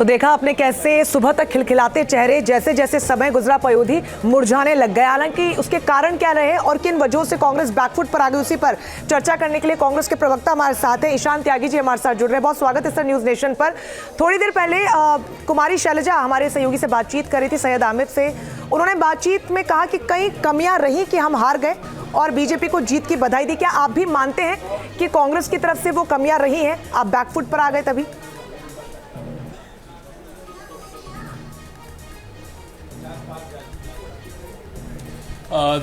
तो देखा आपने कैसे सुबह तक खिलखिलाते चेहरे जैसे जैसे समय गुजरा पयोधी मुरझाने लग गए। हालांकि उसके कारण क्या रहे और किन वजहों से कांग्रेस बैकफुट पर आ गई, उसी पर चर्चा करने के लिए कांग्रेस के प्रवक्ता हमारे साथ हैं। ईशान त्यागी जी हमारे साथ जुड़ रहे हैं। बहुत स्वागत है सर न्यूज नेशन पर। थोड़ी देर पहले कुमारी शैलजा हमारे सहयोगी से बातचीत कर रही थी, सैयद आमिर से। उन्होंने बातचीत में कहा कि कई कमियां रही कि हम हार गए और बीजेपी को जीत की बधाई दी। क्या आप भी मानते हैं कि कांग्रेस की तरफ से वो कमियां रही हैं, आप बैकफुट पर आ गए तभी?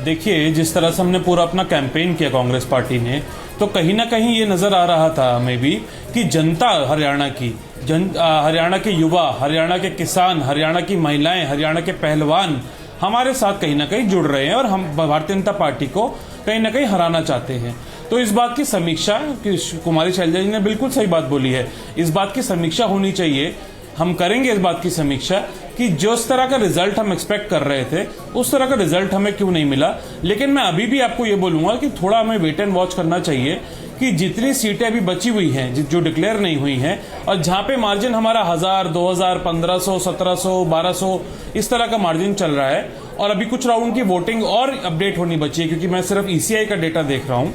देखिए, जिस तरह से हमने पूरा अपना कैंपेन किया कांग्रेस पार्टी ने, तो कहीं ना कहीं ये नजर आ रहा था हमें भी कि जनता हरियाणा की हरियाणा के युवा, हरियाणा के किसान, हरियाणा की महिलाएं, हरियाणा के पहलवान हमारे साथ कहीं ना कहीं जुड़ रहे हैं और हम भारतीय जनता पार्टी को कहीं ना कहीं हराना चाहते हैं। तो इस बात की समीक्षा, कि कुमारी शैलजा जी ने बिल्कुल सही बात बोली है, इस बात की समीक्षा होनी चाहिए। हम करेंगे इस बात की समीक्षा कि जिस तरह का रिजल्ट हम एक्सपेक्ट कर रहे थे उस तरह का रिजल्ट हमें क्यों नहीं मिला। लेकिन मैं अभी भी आपको ये बोलूंगा कि थोड़ा हमें वेट एंड वॉच करना चाहिए कि जितनी सीटें अभी बची हुई हैं जो डिक्लेयर नहीं हुई हैं और जहां पे मार्जिन हमारा 1000, 2000, 1500, 1700, 1200 इस तरह का मार्जिन चल रहा है और अभी कुछ राउंड की वोटिंग और अपडेट होनी बची है, क्योंकि मैं सिर्फ ईसीआई का डेटा देख रहा हूं।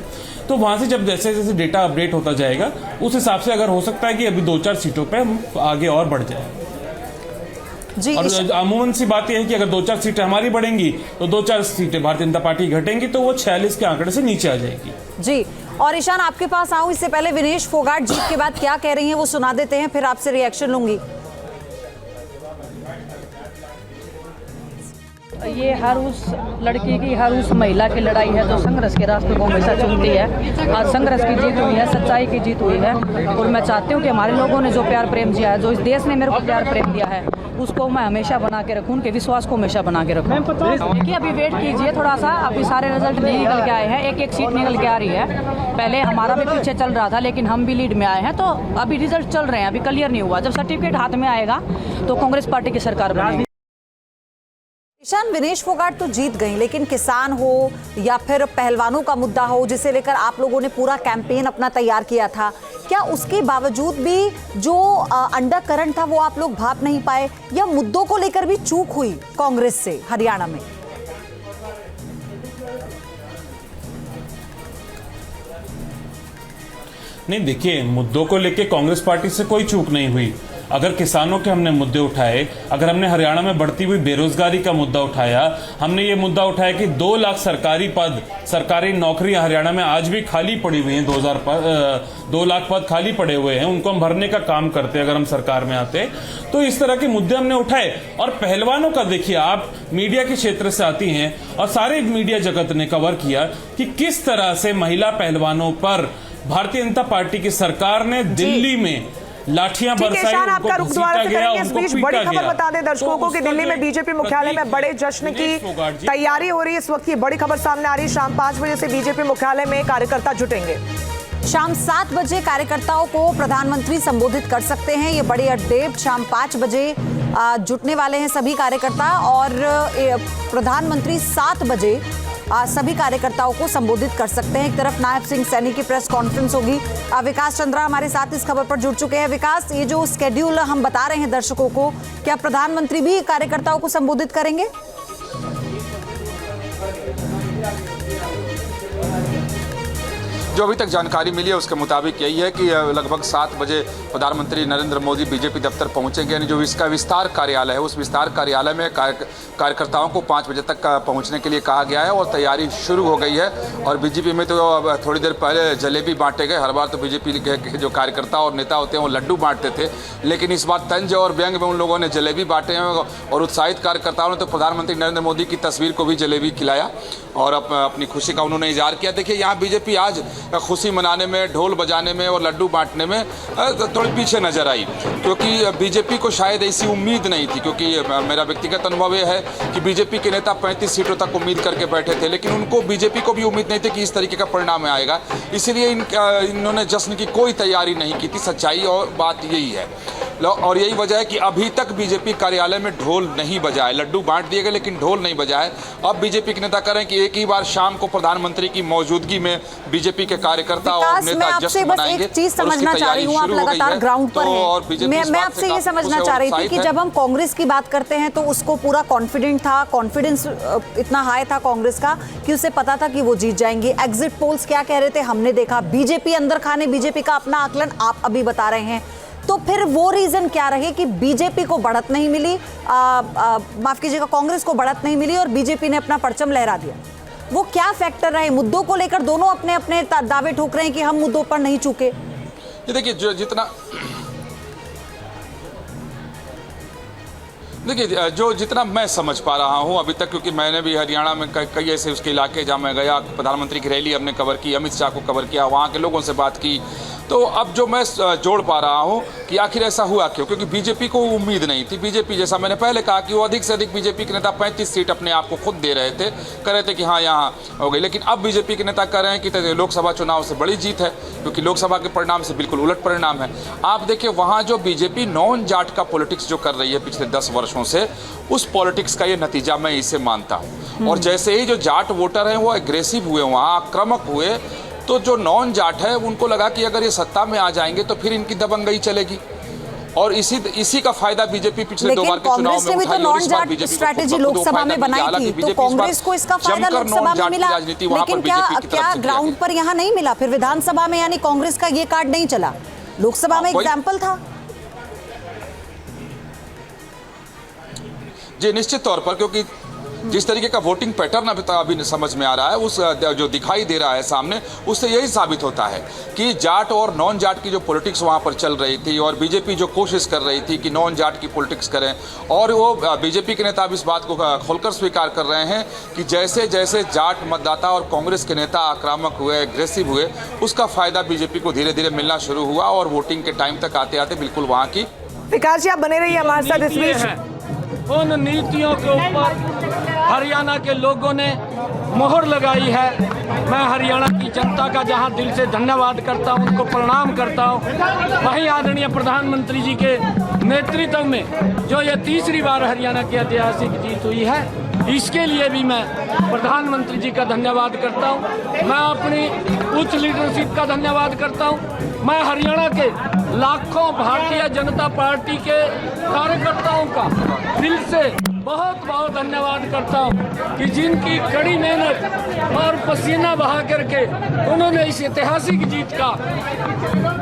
तो वहां से जब जैसे जैसे डेटा अपडेट होता जाएगा उस हिसाब से अगर हो सकता है कि अभी 2-4 सीटों पे हम आगे और बढ़ जाए। जी, और अमूमन सी बात यह है कि अगर 2-4 सीटें हमारी बढ़ेंगी तो 2-4 सीटें भारतीय जनता पार्टी घटेंगी, तो वो 46 के आंकड़े से नीचे आ जाएगी। जी, और ईशान आपके पास आऊं इससे पहले विनेश फोगाट जीत के बाद क्या कह रही हैं वो सुना देते हैं, फिर आपसे रिएक्शन लूंगी। ये हर उस लड़की की, हर उस महिला की लड़ाई है जो संघर्ष के रास्ते को हमेशा चुनती है। आज संघर्ष की जीत हुई है, सच्चाई की जीत हुई है और मैं चाहती हूँ कि हमारे लोगों ने जो प्यार प्रेम दिया है, जो इस देश ने मेरे को प्यार प्रेम दिया है, उसको मैं हमेशा बना के रखूँ, उनके विश्वास को हमेशा बना के रखूँ। देखिए, अभी वेट कीजिए थोड़ा सा, अभी सारे रिजल्ट नहीं निकल के आए हैं, एक एक सीट निकल के आ रही है। पहले हमारा भी पीछे चल रहा था लेकिन हम भी लीड में आए हैं, तो अभी रिजल्ट चल रहे हैं, अभी क्लियर नहीं हुआ। जब सर्टिफिकेट हाथ में आएगा तो कांग्रेस पार्टी की सरकार बनेगी। ईशान, विनेश फोगाट तो जीत गई, लेकिन किसान हो या फिर पहलवानों का मुद्दा हो जिसे लेकर आप लोगों ने पूरा कैंपेन अपना तैयार किया था, क्या उसके बावजूद भी जो अंडर करंट था वो आप लोग भाप नहीं पाए या मुद्दों को लेकर भी चूक हुई कांग्रेस से हरियाणा में? नहीं, देखिए, मुद्दों को लेके कांग्रेस पार्टी से कोई चूक नहीं हुई। अगर किसानों के हमने मुद्दे उठाए, अगर हमने हरियाणा में बढ़ती हुई बेरोजगारी का मुद्दा उठाया, हमने ये मुद्दा उठाया कि 2 लाख सरकारी पद, सरकारी नौकरियां हरियाणा में आज भी खाली पड़ी हुई हैं, 2 लाख पद खाली पड़े हुए हैं, उनको हम भरने का काम करते अगर हम सरकार में आते। तो इस तरह के मुद्दे हमने उठाए। और पहलवानों का देखिए, आप मीडिया के क्षेत्र से आती हैं और सारे मीडिया जगत ने कवर किया कि किस तरह से महिला पहलवानों पर भारतीय जनता पार्टी की सरकार ने दिल्ली में लाठियां बरसाई, आपका रुख द्वारा से करेंगे। इस बीच बड़ी खबर बता दें दर्शकों को कि दिल्ली में बीजेपी मुख्यालय में बड़े जश्न की तैयारी हो रही है। इस वक्त की बड़ी खबर सामने आ रही है, शाम 5 बजे से बीजेपी मुख्यालय में कार्यकर्ता जुटेंगे। शाम 7 बजे कार्यकर्ताओं को प्रधानमंत्री संबोधित कर सकते हैं, ये बड़ी अपडेट। शाम 5 बजे जुटने वाले हैं सभी कार्यकर्ता और प्रधानमंत्री 7 बजे सभी कार्यकर्ताओं को संबोधित कर सकते हैं। एक तरफ नायब सिंह सैनी की प्रेस कॉन्फ्रेंस होगी। विकास चंद्रा हमारे साथ इस खबर पर जुड़ चुके हैं। विकास, ये जो स्केड्यूल हम बता रहे हैं दर्शकों को, क्या प्रधानमंत्री भी कार्यकर्ताओं को संबोधित करेंगे? जो अभी तक जानकारी मिली है उसके मुताबिक यही है कि लगभग 7 बजे प्रधानमंत्री नरेंद्र मोदी बीजेपी दफ्तर पहुंचेंगे। यानी जो इसका विस्तार कार्यालय है, उस विस्तार कार्यालय में कार्यकर्ताओं को 5 बजे तक पहुंचने के लिए कहा गया है और तैयारी शुरू हो गई है। और बीजेपी में तो थोड़ी देर पहले जलेबी बांटे गए। हर बार तो बीजेपी के जो कार्यकर्ता और नेता होते हैं वो लड्डू बांटते थे, लेकिन इस बार तंज और व्यंग में उन लोगों ने जलेबी बांटे हैं। और उत्साहित कार्यकर्ताओं ने तो प्रधानमंत्री नरेंद्र मोदी की तस्वीर को भी जलेबी खिलाया और अपनी खुशी का उन्होंने इजहार किया। देखिए, यहाँ बीजेपी आज खुशी मनाने में, ढोल बजाने में और लड्डू बांटने में थोड़ी पीछे नजर आई, क्योंकि बीजेपी को शायद ऐसी उम्मीद नहीं थी। क्योंकि मेरा व्यक्तिगत अनुभव यह है कि बीजेपी के नेता 35 सीटों तक उम्मीद करके बैठे थे, लेकिन उनको, बीजेपी को भी उम्मीद नहीं थी कि इस तरीके का परिणाम आएगा। इसीलिए इन्होंने जश्न की कोई तैयारी नहीं की थी। सच्चाई और बात यही है। और यही वजह है कि अभी तक बीजेपी कार्यालय में ढोल नहीं बजा है। लड्डू बांट दिए गए लेकिन ढोल नहीं बजा है। अब बीजेपी के नेता करें कि एक ही बार शाम को प्रधानमंत्री की मौजूदगी में बीजेपी के कार्यकर्ता और नेता जश्न मनाएंगे। एक चीज समझना चाह रही हूँ, आप लगातार ग्राउंड पर हैं। मैं आपसे ये समझना चाह रही थी कि जब हम कांग्रेस की बात करते हैं तो उसको पूरा कॉन्फिडेंट था, कॉन्फिडेंस इतना हाई था कांग्रेस का कि उसे पता था कि वो जीत जाएंगी। एग्जिट पोल्स क्या कह रहे थे हमने देखा। बीजेपी अंदर खाने, बीजेपी का अपना आकलन आप अभी बता रहे हैं। तो फिर वो रीजन क्या रहे कि बीजेपी को बढ़त नहीं मिली, माफ कीजिएगा, कांग्रेस को बढ़त नहीं मिली और बीजेपी ने अपना परचम लहरा दिया? वो क्या फैक्टर रहे? मुद्दों को लेकर दोनों अपने अपने दावे ठोक रहे हैं कि हम मुद्दों पर नहीं चूके। ये देखिए, जितना मैं समझ पा रहा हूं अभी तक, क्योंकि मैंने भी हरियाणा में कई ऐसे उसके इलाके जहां मैं गया, प्रधानमंत्री की रैली हमने कवर की, अमित शाह को कवर किया, वहां के लोगों से बात की, तो अब जो मैं जोड़ पा रहा हूं कि आखिर ऐसा हुआ क्यों। क्योंकि बीजेपी को उम्मीद नहीं थी। बीजेपी, जैसा मैंने पहले कहा, कि वो अधिक से अधिक बीजेपी के नेता 35 सीट अपने आप को खुद दे रहे थे, कह रहे थे कि हाँ यहाँ हो गई। लेकिन अब बीजेपी के नेता कह रहे हैं कि लोकसभा चुनाव से बड़ी जीत है, क्योंकि लोकसभा के परिणाम से बिल्कुल उलट परिणाम है। आप देखिए, वहाँ जो बीजेपी नॉन जाट का पॉलिटिक्स जो कर रही है पिछले 10 वर्षों से, उस पॉलिटिक्स का ये नतीजा मैं इसे मानता हूँ। और जैसे ही जो जाट वोटर हैं वो एग्रेसिव हुए, वहाँ आक्रामक हुए, तो जो नॉन जाट है उनको लगा कि अगर ये सत्ता में आ जाएंगे तो फिर इनकी दबंगई चलेगी। और इसी का फायदा बीजेपी पिछले 2 बार के चुनाव में उठाई और इस बार बीजेपी स्ट्रैटेजी लोकसभा में बनाई थी, तो कांग्रेस को इसका फायदा लोकसभा में मिला। लेकिन क्या ग्राउंड पर यहाँ नहीं मिला? फिर विधानसभा में यानी कांग्रेस का ये कार्ड नहीं चला, लोकसभा में एग्जाम्पल था। जी निश्चित तौर पर, क्योंकि जिस तरीके का वोटिंग पैटर्न अभी समझ में आ रहा है, उस जो दिखाई दे रहा है सामने, उससे यही साबित होता है कि जाट और नॉन जाट की जो पॉलिटिक्स वहाँ पर चल रही थी, और बीजेपी जो कोशिश कर रही थी कि नॉन जाट की पॉलिटिक्स करें, और वो बीजेपी के नेता अब इस बात को खोलकर स्वीकार कर रहे हैं कि जैसे जैसे जाट मतदाता और कांग्रेस के नेता आक्रामक हुए, एग्रेसिव हुए, उसका फायदा बीजेपी को धीरे धीरे मिलना शुरू हुआ और वोटिंग के टाइम तक आते आते बिल्कुल वहाँ की। विकास जी, आप बने रहिए हमारे साथ। इस बीच उन नीतियों के ऊपर हरियाणा के लोगों ने मोहर लगाई है। मैं हरियाणा की जनता का जहां दिल से धन्यवाद करता हूं, उनको प्रणाम करता हूं, वहीं आदरणीय प्रधानमंत्री जी के नेतृत्व में जो ये तीसरी बार हरियाणा की ऐतिहासिक जीत हुई है, इसके लिए भी मैं प्रधानमंत्री जी का धन्यवाद करता हूं। मैं अपनी उच्च लीडरशिप का धन्यवाद करता हूं। मैं हरियाणा के लाखों भारतीय जनता पार्टी के कार्यकर्ताओं का दिल से बहुत बहुत धन्यवाद करता हूं कि जिनकी कड़ी मेहनत और पसीना बहा करके उन्होंने इस ऐतिहासिक जीत का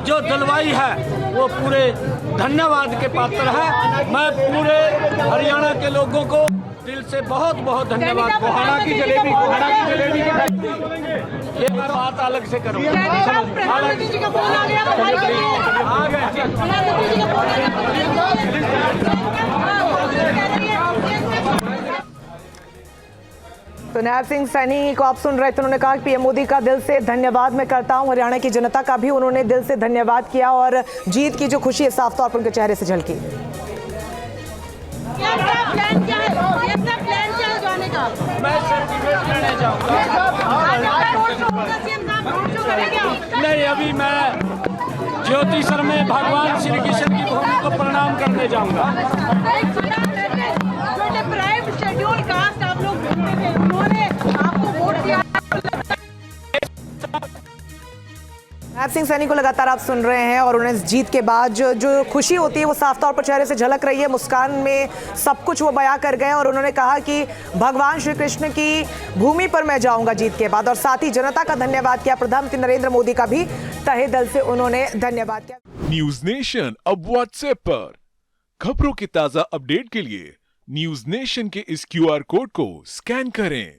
जो दिलवाई है, वो पूरे धन्यवाद के पात्र है। मैं पूरे हरियाणा के लोगों को दिल से बहुत बहुत धन्यवाद। कोहाना की जलेबी की फैक्ट्री, ये बात अलग से करूँ। तो नायब सिंह सैनी को आप सुन रहे थे। उन्होंने कहा कि पीएम मोदी का दिल से धन्यवाद मैं करता हूं। हरियाणा की जनता का भी उन्होंने दिल से धन्यवाद किया और जीत की जो खुशी है साफ तौर पर उनके चेहरे से झलकी। नहीं, अभी मैं ज्योतिषर में भगवान श्री कृष्ण की भूमि को प्रणाम करने जाऊंगा। नायब सिंह सैनी को लगातार आप सुन रहे हैं और उन्हें जीत के बाद जो खुशी होती है वो साफ तौर पर चेहरे से झलक रही है। मुस्कान में सब कुछ वो बयां कर गए और उन्होंने कहा कि भगवान श्री कृष्ण की भूमि पर मैं जाऊंगा जीत के बाद, और साथ ही जनता का धन्यवाद किया। प्रधानमंत्री नरेंद्र मोदी का भी तहे दिल से उन्होंने धन्यवाद किया। न्यूज नेशन अब व्हाट्सएप पर खबरों की ताजा अपडेट के लिए न्यूज नेशन के इस QR कोड को स्कैन करें।